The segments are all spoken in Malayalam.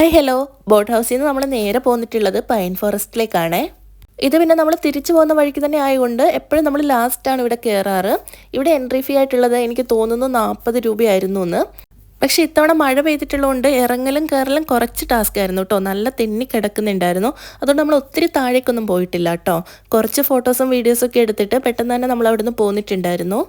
Hi hello. ബോട്ട് ഹൗസിൽ നിന്ന് നമ്മൾ നേരെ പോന്നിട്ടുള്ളത് പൈൻ ഫോറസ്റ്റിലേക്കാണ്. ഇത് പിന്നെ നമ്മൾ തിരിച്ചു പോകുന്ന വഴിക്ക് തന്നെ ആയതുകൊണ്ട് എപ്പോഴും നമ്മൾ ലാസ്റ്റാണ് ഇവിടെ കയറാറ്. ഇവിടെ എൻട്രി ഫീ ആയിട്ടുള്ളത് എനിക്ക് തോന്നുന്നു 40 രൂപയായിരുന്നു എന്ന്. പക്ഷേ ഇത്തവണ മഴ പെയ്തിട്ടുള്ളതുകൊണ്ട് ഇറങ്ങലും കയറലും കുറച്ച് ടാസ്ക് ആയിരുന്നു കേട്ടോ. നല്ല തെന്നി കിടക്കുന്നുണ്ടായിരുന്നു. അതുകൊണ്ട് നമ്മൾ ഒത്തിരി താഴേക്കൊന്നും പോയിട്ടില്ല കേട്ടോ. കുറച്ച് ഫോട്ടോസും വീഡിയോസും ഒക്കെ എടുത്തിട്ട് പെട്ടെന്ന് തന്നെ നമ്മൾ അവിടുന്ന് പോന്നിട്ടുണ്ടായിരുന്നു.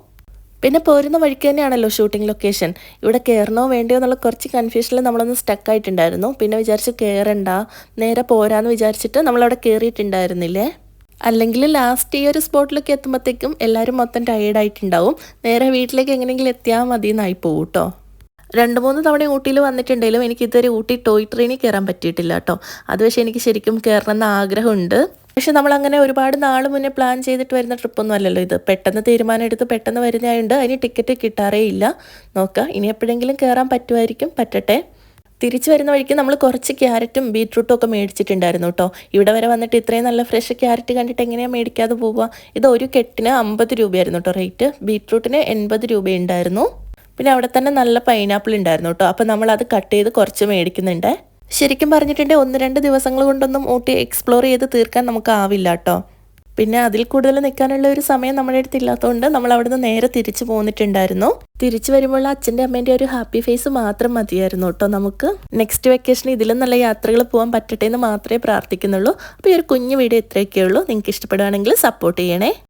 പിന്നെ പോരുന്ന വഴിക്ക് തന്നെയാണല്ലോ ഷൂട്ടിംഗ് ലൊക്കേഷൻ. ഇവിടെ കയറണോ വേണ്ടയോ എന്നുള്ള കുറച്ച് കൺഫ്യൂഷനിൽ നമ്മളൊന്ന് സ്റ്റക്കായിട്ടുണ്ടായിരുന്നു. പിന്നെ വിചാരിച്ചു കയറണ്ട, നേരെ പോരാന്ന് വിചാരിച്ചിട്ട് നമ്മളവിടെ കയറിയിട്ടുണ്ടായിരുന്നില്ലേ. അല്ലെങ്കിൽ ലാസ്റ്റ് ഈ ഒരു സ്പോട്ടിലൊക്കെ എത്തുമ്പോഴത്തേക്കും എല്ലാവരും മൊത്തം ടയേർഡായിട്ടുണ്ടാവും. നേരെ വീട്ടിലേക്ക് എങ്ങനെയെങ്കിലും എത്തിയാൽ മതി എന്നായി പോകും കേട്ടോ. 2-3 തവണ ഊട്ടിയിൽ വന്നിട്ടുണ്ടെങ്കിലും എനിക്ക് ഇതുവരെ ഊട്ടി ടോയ് ട്രെയിനിൽ കയറാൻ പറ്റിയിട്ടില്ല കേട്ടോ. അത് പക്ഷേ എനിക്ക് ശരിക്കും കയറണമെന്ന് ആഗ്രഹമുണ്ട്. പക്ഷെ നമ്മളങ്ങനെ ഒരുപാട് നാൾ മുന്നേ പ്ലാൻ ചെയ്തിട്ട് വരുന്ന ട്രിപ്പൊന്നും അല്ലല്ലോ ഇത്. പെട്ടെന്ന് തീരുമാനം എടുത്ത് പെട്ടെന്ന് വരുന്നതായതുകൊണ്ട് അതിന് ടിക്കറ്റ് കിട്ടാറേ ഇല്ല. നോക്കാം, ഇനി എപ്പോഴെങ്കിലും കയറാൻ പറ്റുമായിരിക്കും. പറ്റട്ടെ. തിരിച്ചു വരുന്ന വഴിക്ക് നമ്മൾ കുറച്ച് ക്യാരറ്റും ബീട്രൂട്ടും ഒക്കെ മേടിച്ചിട്ടുണ്ടായിരുന്നു കേട്ടോ. ഇവിടെ വരെ വന്നിട്ട് ഇത്രയും നല്ല ഫ്രഷ് ക്യാരറ്റ് കണ്ടിട്ട് എങ്ങനെയാണ് മേടിക്കാതെ പോവുക. ഇത് ഒരു കെട്ടിന് 50 രൂപയായിരുന്നു കേട്ടോ റേറ്റ്. ബീട്രൂട്ടിന് 80 രൂപയുണ്ടായിരുന്നു. പിന്നെ അവിടെ തന്നെ നല്ല പൈനാപ്പിൾ ഉണ്ടായിരുന്നു കേട്ടോ. അപ്പോൾ നമ്മളത് കട്ട് ചെയ്ത് കുറച്ച് മേടിക്കുന്നുണ്ട്. ശരിക്കും പറഞ്ഞിട്ടുണ്ടെങ്കിൽ 1-2 ദിവസങ്ങൾ കൊണ്ടൊന്നും ഊട്ടി എക്സ്പ്ലോർ ചെയ്ത് തീർക്കാൻ നമുക്കാവില്ല കേട്ടോ. പിന്നെ അതിൽ കൂടുതൽ നിൽക്കാനുള്ള ഒരു സമയം നമ്മുടെ അടുത്ത് ഇല്ലാത്തതുകൊണ്ട് നമ്മൾ അവിടുന്ന് നേരെ തിരിച്ചു പോന്നിട്ടുണ്ടായിരുന്നു. തിരിച്ചു വരുമ്പോൾ അച്ഛൻ്റെ അമ്മേൻ്റെ ഒരു ഹാപ്പി ഫേസ് മാത്രം മതിയായിരുന്നു കേട്ടോ നമുക്ക്. നെക്സ്റ്റ് വെക്കേഷൻ ഇതിലും നല്ല യാത്രകൾ പോകാൻ പറ്റട്ടെ എന്ന് മാത്രമേ പ്രാർത്ഥിക്കുന്നുള്ളൂ. അപ്പോൾ ഈ ഒരു കുഞ്ഞു വീഡിയോ ഇത്രയൊക്കെ ഉള്ളൂ. നിങ്ങൾക്ക് ഇഷ്ടപ്പെടുകയാണെങ്കിൽ സപ്പോർട്ട് ചെയ്യണേ.